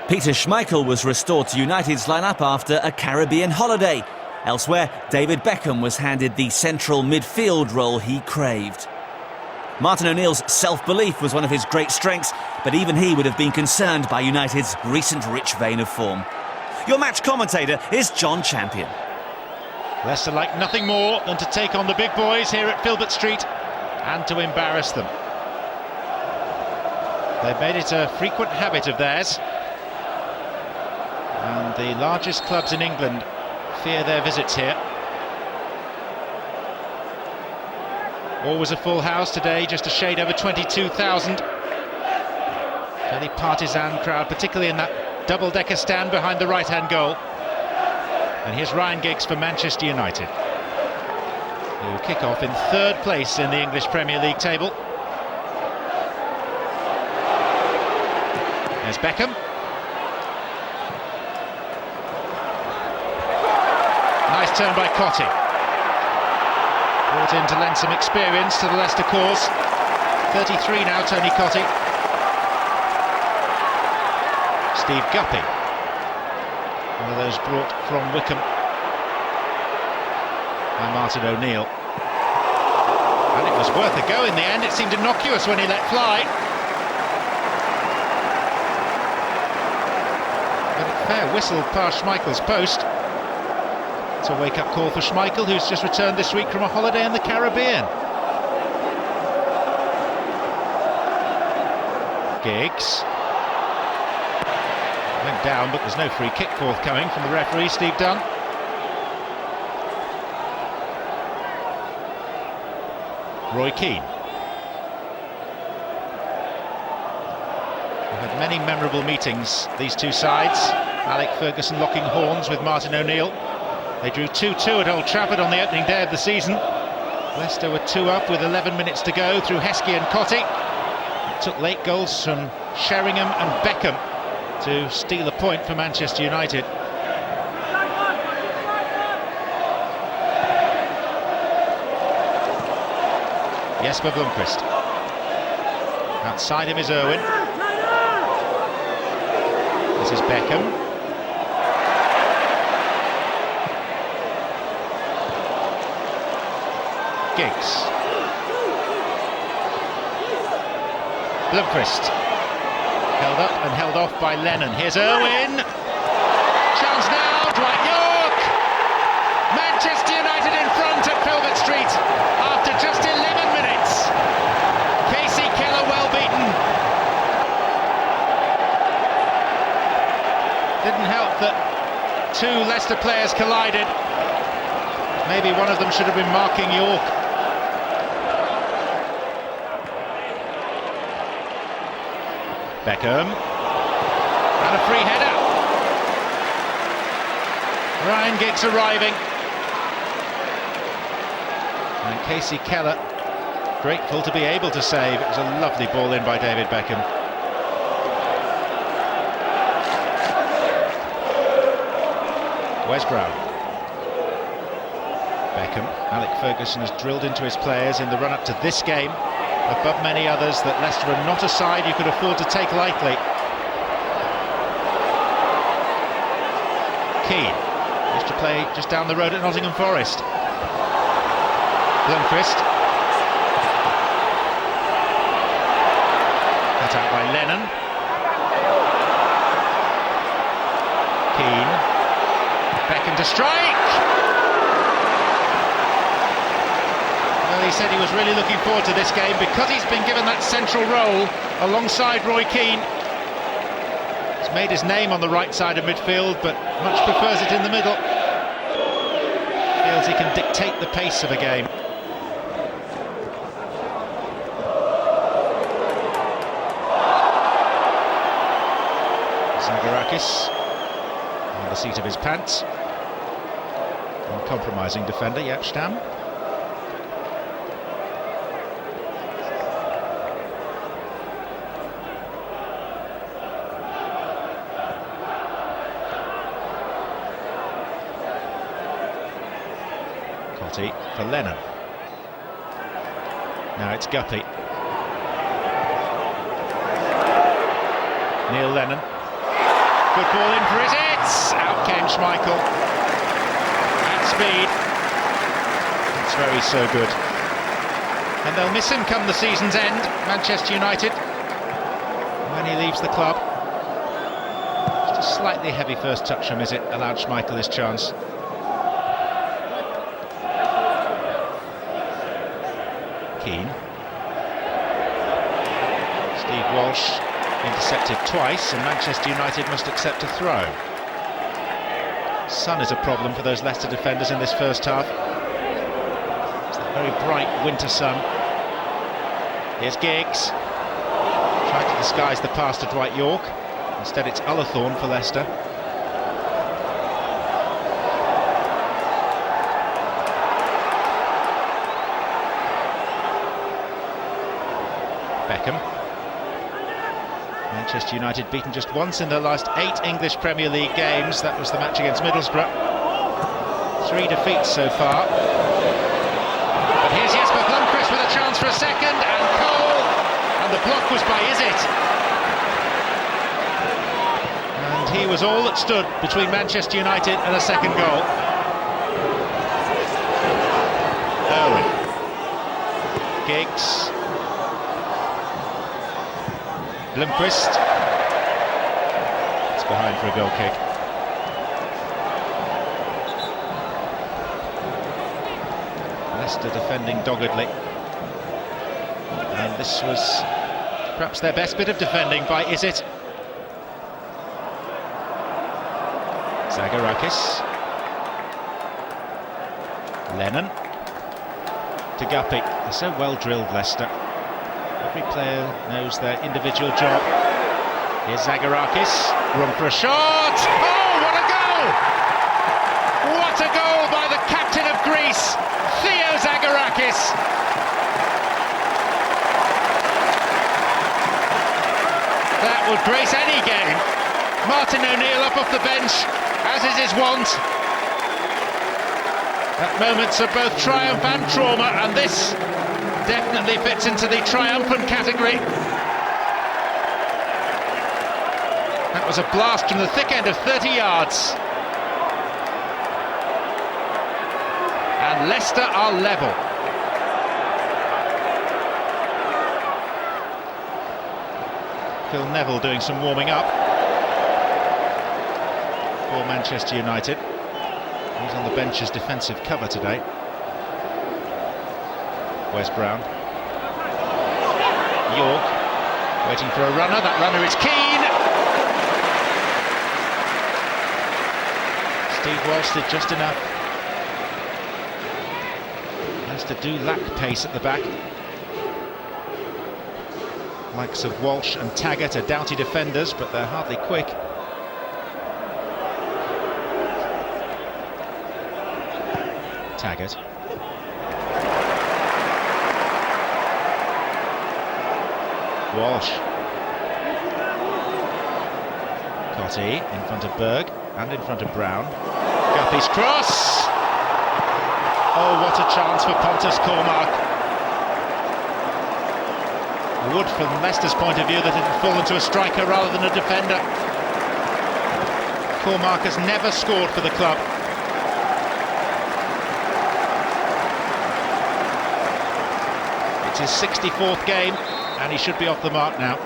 Peter Schmeichel was restored to United's lineup after a Caribbean holiday. Elsewhere, David Beckham was handed the central midfield role he craved. Martin O'Neill's self-belief was one of his great strengths, but even he would have been concerned by United's recent rich vein of form. Your match commentator is John Champion. Leicester like nothing more than to take on the big boys here at Filbert Street and to embarrass them. They've made it a frequent habit of theirs, and the largest clubs in England fear their visits here. Always a full house, today just a shade over 22,000. Fairly partisan crowd, particularly in that double-decker stand behind the right-hand goal. And here's Ryan Giggs for Manchester United, who kick off in third place in the English Premier League table. There's Beckham. Nice turn by Cotti. Brought in to lend some experience to the Leicester cause. 33 now, Tony Cotti. Steve Guppy, one of those brought from Wycombe by Martin O'Neill. And it was worth a go in the end. It seemed innocuous when he let fly. But a fair whistle past Schmeichel's post. It's a wake-up call for Schmeichel, who's just returned this week from a holiday in the Caribbean. Giggs. Went down, but there's no free kick forthcoming from the referee, Steve Dunn. Roy Keane. We've had many memorable meetings, these two sides. Alec Ferguson locking horns with Martin O'Neill. They drew 2-2 at Old Trafford on the opening day of the season. Leicester were 2 up with 11 minutes to go through Heskey and Cotti. It took late goals from Sheringham and Beckham to steal a point for Manchester United. Jesper Blomqvist. Outside him is Irwin. This is Beckham. Giggs. Blomqvist. Held up and held off by Lennon. Here's Irwin. Chance now, Dwight York. Manchester United in front at Filbert Street after just 11 minutes. Casey Keller well beaten. Didn't help that two Leicester players collided. Maybe one of them should have been marking York. Beckham, and a free header. Ryan Giggs arriving. And Casey Keller, grateful to be able to save. It was a lovely ball in by David Beckham. Wes Brown. Beckham, Alec Ferguson has drilled into his players in the run-up to this game, above many others, that Leicester are not a side you could afford to take lightly. Keane used to play just down the road at Nottingham Forest. Blomqvist. Cut out by Lennon. Keane. Beckham to strike! He said he was really looking forward to this game because he's been given that central role alongside Roy Keane. He's made his name on the right side of midfield, but much prefers it in the middle. Feels he can dictate the pace of a game. Zagorakis on the seat of his pants. Uncompromising defender, Jaap Stam. Cotti for Lennon. Now it's Guppy. Neil Lennon. Good ball in for it. Out came Schmeichel. At speed. It's very so good. And they'll miss him come the season's end, Manchester United, when he leaves the club. Just a slightly heavy first touch from Izzet allowed Schmeichel his chance. Keane. Steve Walsh intercepted twice, and Manchester United must accept a throw. Sun is a problem for those Leicester defenders in this first half. It's the very bright winter sun. Here's Giggs. Trying to disguise the pass to Dwight York. Instead it's Ullathorne for Leicester. Beckham. Manchester United beaten just once in their last 8 English Premier League games. That was the match against Middlesbrough. 3 defeats so far. But here's Jesper Blomqvist with a chance for a second, and Cole, and the block was by Izzet. And he was all that stood between Manchester United and a second goal. Owen. Giggs. Blomqvist. It's behind for a goal kick. Leicester defending doggedly. And this was perhaps their best bit of defending by Izzet. Zagarakis. Lennon. To Guppy. They're so well drilled, Leicester. Every player knows their individual job. Here's Zagarakis, room for a shot! Oh, what a goal! What a goal by the captain of Greece, Theo Zagarakis! That would grace any game. Martin O'Neill up off the bench, as is his wont. At moments of both triumph and trauma, and this definitely fits into the triumphant category. That was a blast from the thick end of 30 yards. And Leicester are level. Phil Neville doing some warming up for Manchester United. He's on the bench as defensive cover today. Wes Brown. York waiting for a runner. That runner is Keane. Steve Walsh did just enough. Leicester do lack pace at the back. Likes of Walsh and Taggart are doughty defenders, but they're hardly quick. Taggart. Walsh. Cottee in front of Berg and in front of Brown. Guppy's cross! Oh, what a chance for Pontus Cormack. Wood, from Leicester's point of view, that it had fallen to a striker rather than a defender. Cormack has never scored for the club. It's his 64th game, and he should be off the mark now.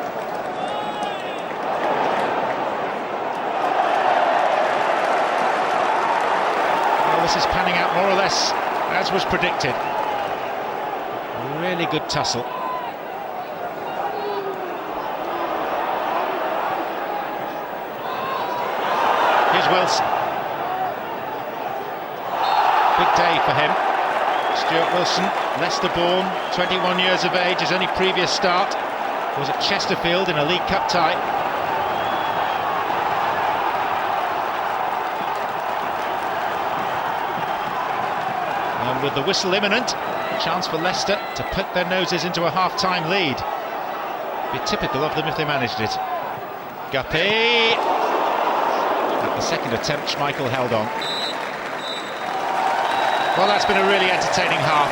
Well, this is panning out more or less as was predicted. A really good tussle. Here's Wilson. Big day for him. Stuart Wilson, Leicester born, 21 years of age. His only previous start was at Chesterfield in a League Cup tie. And with the whistle imminent, chance for Leicester to poke their noses into a half-time lead. Be typical of them if they managed it. Guppy. At the second attempt, Schmeichel held on. Well, that's been a really entertaining half.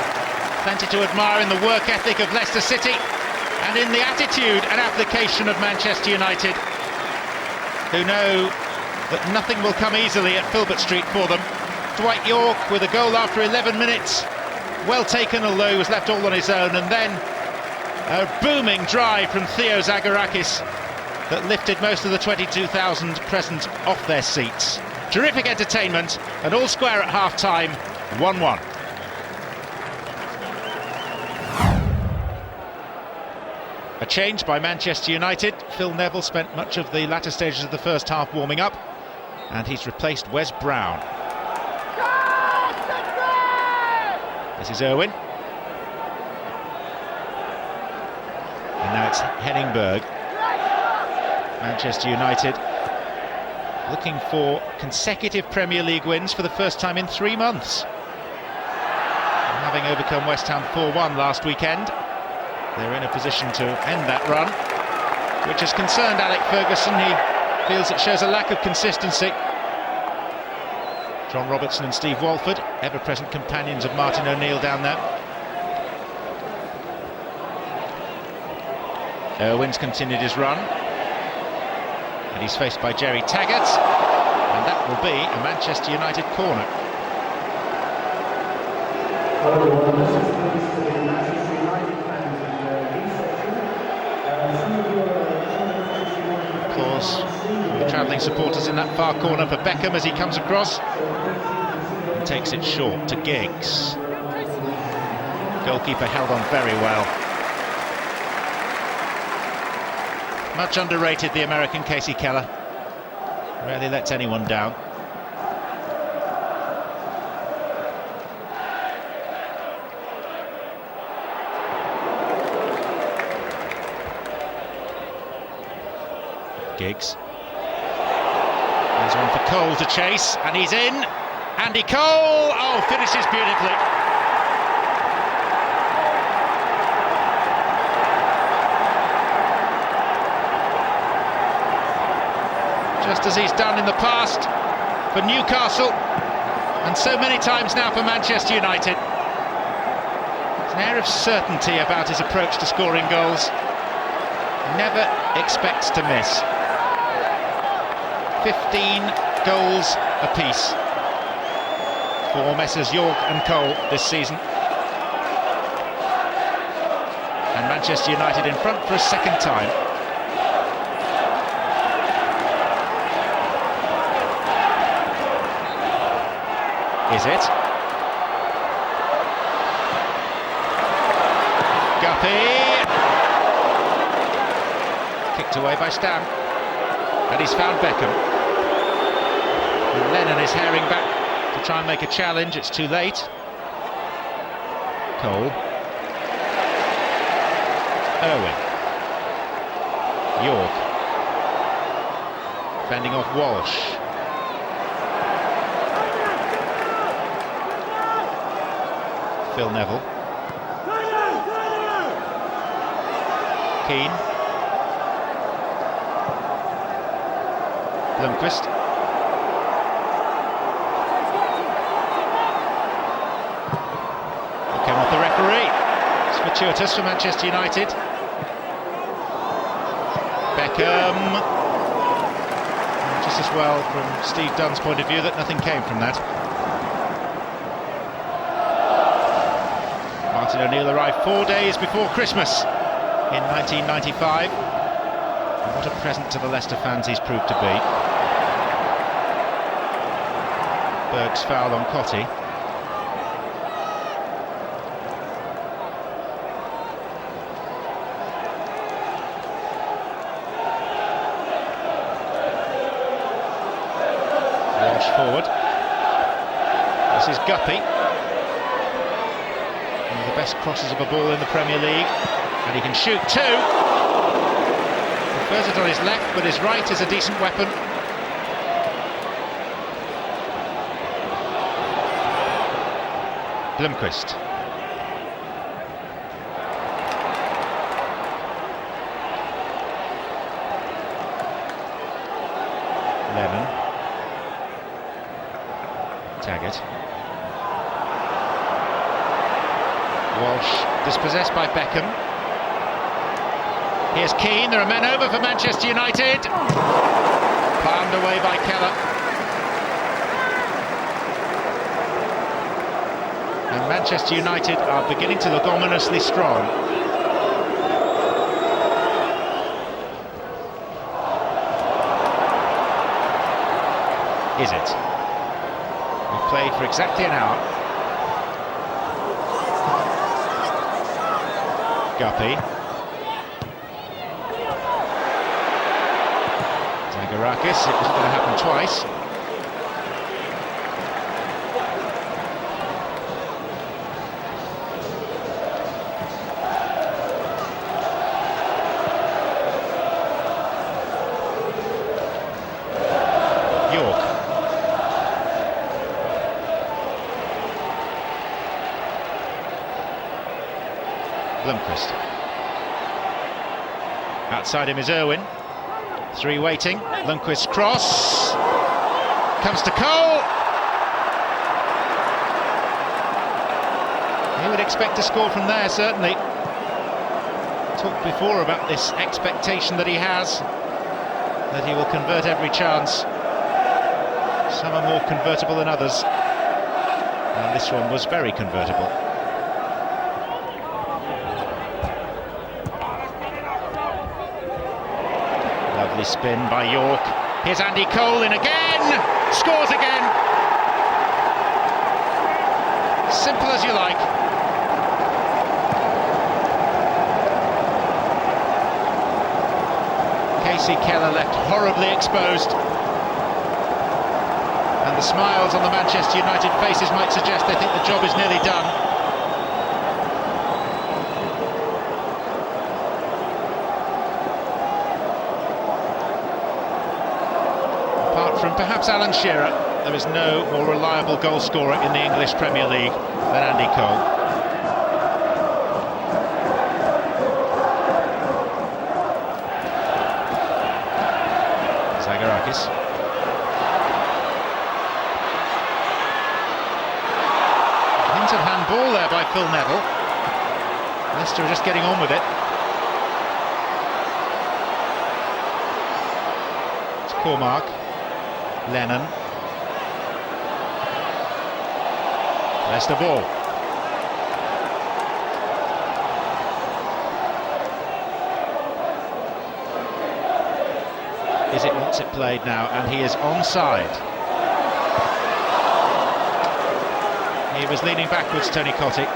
Plenty to admire in the work ethic of Leicester City and in the attitude and application of Manchester United, who know that nothing will come easily at Filbert Street for them. Dwight York with a goal after 11 minutes. Well taken, although he was left all on his own, and then a booming drive from Theo Zagorakis that lifted most of the 22,000 present off their seats. Terrific entertainment, and all square at half-time, 1-1. A change by Manchester United. Phil Neville spent much of the latter stages of the first half warming up, and he's replaced Wes Brown. This is Irwin. And now it's Henningberg. Manchester United looking for consecutive Premier League wins for the first time in 3 months. And having overcome West Ham 4-1 last weekend, they're in a position to end that run, which has concerned Alec Ferguson. He feels it shows a lack of consistency. John Robertson and Steve Walford, ever-present companions of Martin O'Neill down there. Irwin's continued his run, and he's faced by Jerry Taggart, and that will be a Manchester United corner. Applause from the travelling supporters in that far corner for Beckham as he comes across and takes it short to Giggs. Goalkeeper held on very well. Much underrated, the American Casey Keller. Rarely lets anyone down. Giggs. There's one for Cole to chase, and he's in. Andy Cole! Oh, finishes beautifully. Just as he's done in the past for Newcastle, and so many times now for Manchester United. There's an air of certainty about his approach to scoring goals. Never expects to miss. 15 goals apiece for Messrs York and Cole this season. And Manchester United in front for a second time. Is it? Guppy! Kicked away by Stam. And he's found Beckham. And Lennon is herring back to try and make a challenge. It's too late. Cole. Irwin. York. Fending off Walsh. Phil Neville. Keane. Blomqvist. He came off the referee. It's fortuitous for Manchester United. Beckham. Just as well from Steve Dunn's point of view that nothing came from that. Martin O'Neill arrived 4 days before Christmas in 1995. And what a present to the Leicester fans he's proved to be. Berg's foul on Cottee. Walsh forward. This is Guppy. One of the best crosses of a ball in the Premier League. And he can shoot too. Prefers it on his left, but his right is a decent weapon. Blomqvist. Lemon. Taggart. Walsh dispossessed by Beckham. Here's Keane, there are men over for Manchester United. Palmer underway by Keller. And Manchester United are beginning to look ominously strong. Is it? We've played for exactly an hour. Guppy. Zagorakis, it wasn't going to happen twice. York. Blomqvist. Outside him is Irwin. Three waiting. Lundqvist's cross. Comes to Cole. He would expect to score from there, certainly. Talked before about this expectation that he has, that he will convert every chance. Some are more convertible than others, and this one was very convertible. Lovely spin by York. Here's Andy Cole in again! Scores again! Simple as you like. Casey Keller left horribly exposed. And the smiles on the Manchester United faces might suggest they think the job is nearly done. From perhaps Alan Shearer, there is no more reliable goal scorer in the English Premier League than Andy Cole. Zagorakis. Hinted handball there by Phil Neville. Leicester are just getting on with it. It's Cormack. Lennon. Leicester ball. Is it wants it played now, and he is onside. He was leaning backwards, Tony Kotick.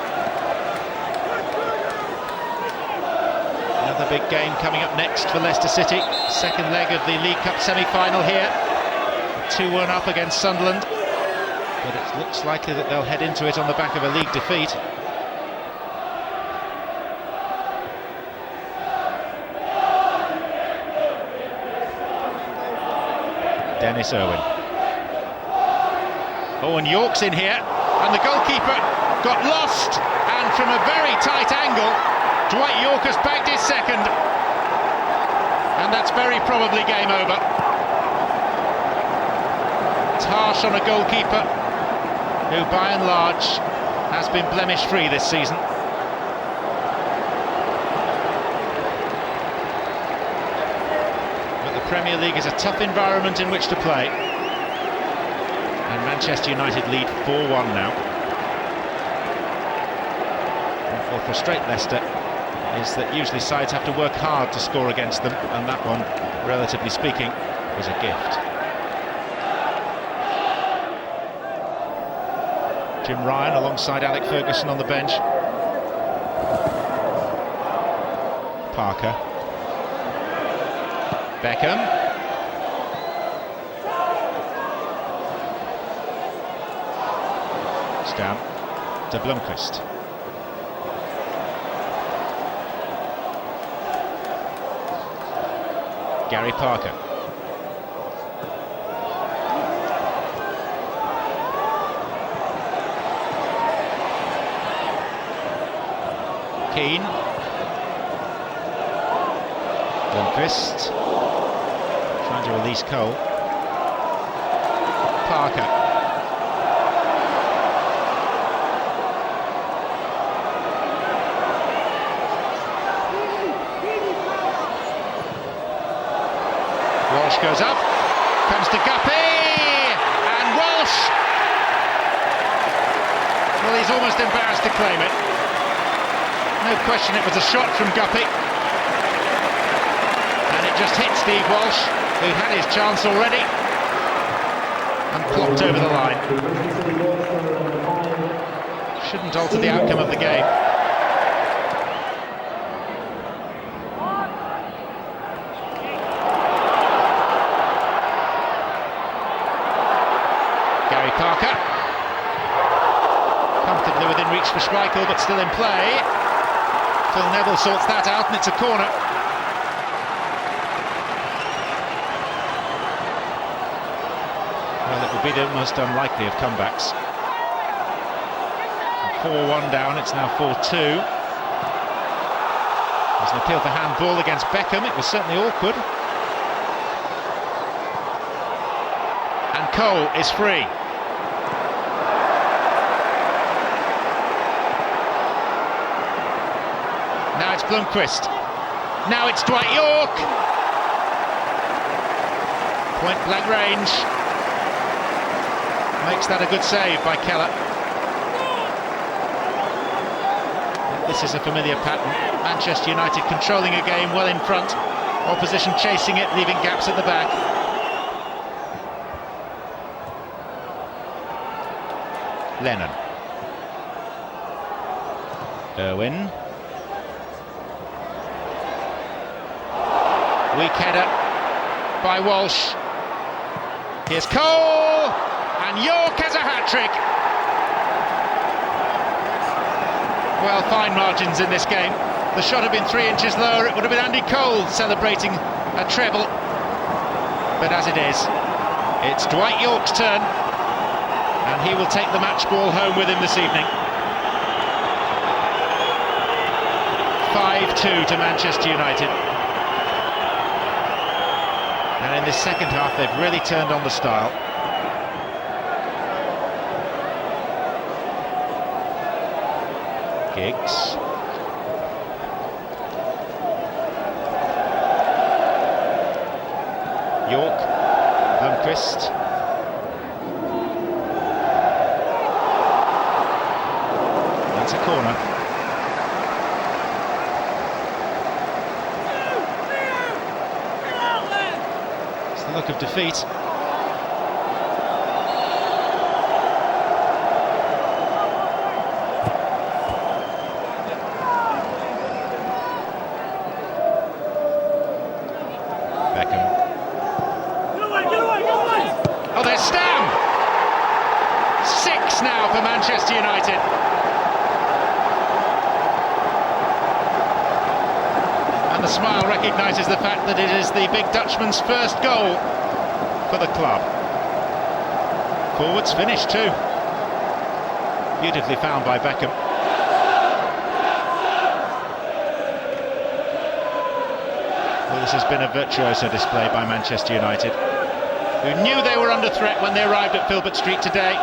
Another big game coming up next for Leicester City. Second leg of the League Cup semi-final here. 2-1 up against Sunderland, but it looks likely that they'll head into it on the back of a league defeat. Dennis Irwin. Oh, and York's in here, and the goalkeeper got lost, and from a very tight angle, Dwight York has bagged his second, and that's very probably game over. Harsh on a goalkeeper who by and large has been blemish free this season. But the Premier League is a tough environment in which to play, and Manchester United lead 4-1 now. What will frustrate Leicester is that usually sides have to work hard to score against them, and that one, relatively speaking, was a gift. Jim Ryan alongside Alec Ferguson on the bench. Parker. Beckham. It's down to Blomqvist. Gary Parker. Keane. Blomqvist trying to release Cole. Parker. Walsh goes up, comes almost embarrassed to claim it. No question it was a shot from Guppy. And it just hit Steve Walsh, who had his chance already, and plopped over the line. Shouldn't alter the outcome of the game. Gary Parker. Comfortably within reach for Schmeichel, but still in play. Phil Neville sorts that out, and it's a corner. Well, it would be the most unlikely of comebacks. 4-1 down, it's now 4-2. There's an appeal for handball against Beckham, it was certainly awkward. And Cole is free. Now it's Blomqvist. Now it's Dwight York. Point blank range. Makes that a good save by Keller. This is a familiar pattern. Manchester United controlling a game well in front. Opposition chasing it, leaving gaps at the back. Lennon. Irwin. Weak header by Walsh. Here's Cole, and York has a hat-trick. Well, fine margins in this game. The shot had been 3 inches lower, it would have been Andy Cole celebrating a treble. But as it is, it's Dwight York's turn, and he will take the match ball home with him this evening. 5-2 to Manchester United. And in this second half, they've really turned on the style. Giggs. York. Blomqvist. That's a corner. It's the look of defeat. Beckham. Oh, there's Stam! 6 now for Manchester United. And the smile recognises the fact that it is the big Dutchman's first goal for the club. Forwards finish too. Beautifully found by Beckham. Well, this has been a virtuoso display by Manchester United, who knew they were under threat when they arrived at Filbert Street today,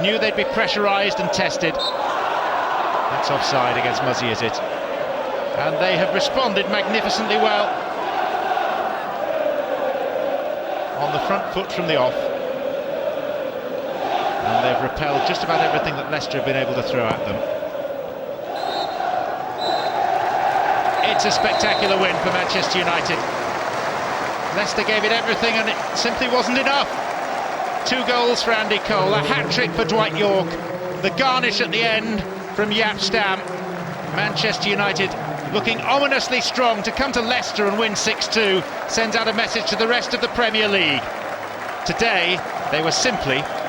knew they'd be pressurised and tested. That's offside against Muzzy, is it? And they have responded magnificently well. On the front foot from the off. And they've repelled just about everything that Leicester have been able to throw at them. It's a spectacular win for Manchester United. Leicester gave it everything and it simply wasn't enough. 2 goals for Andy Cole, a hat-trick for Dwight York, the garnish at the end from Jaap Stam. Manchester United looking ominously strong to come to Leicester and win 6-2, sends out a message to the rest of the Premier League. Today, they were simply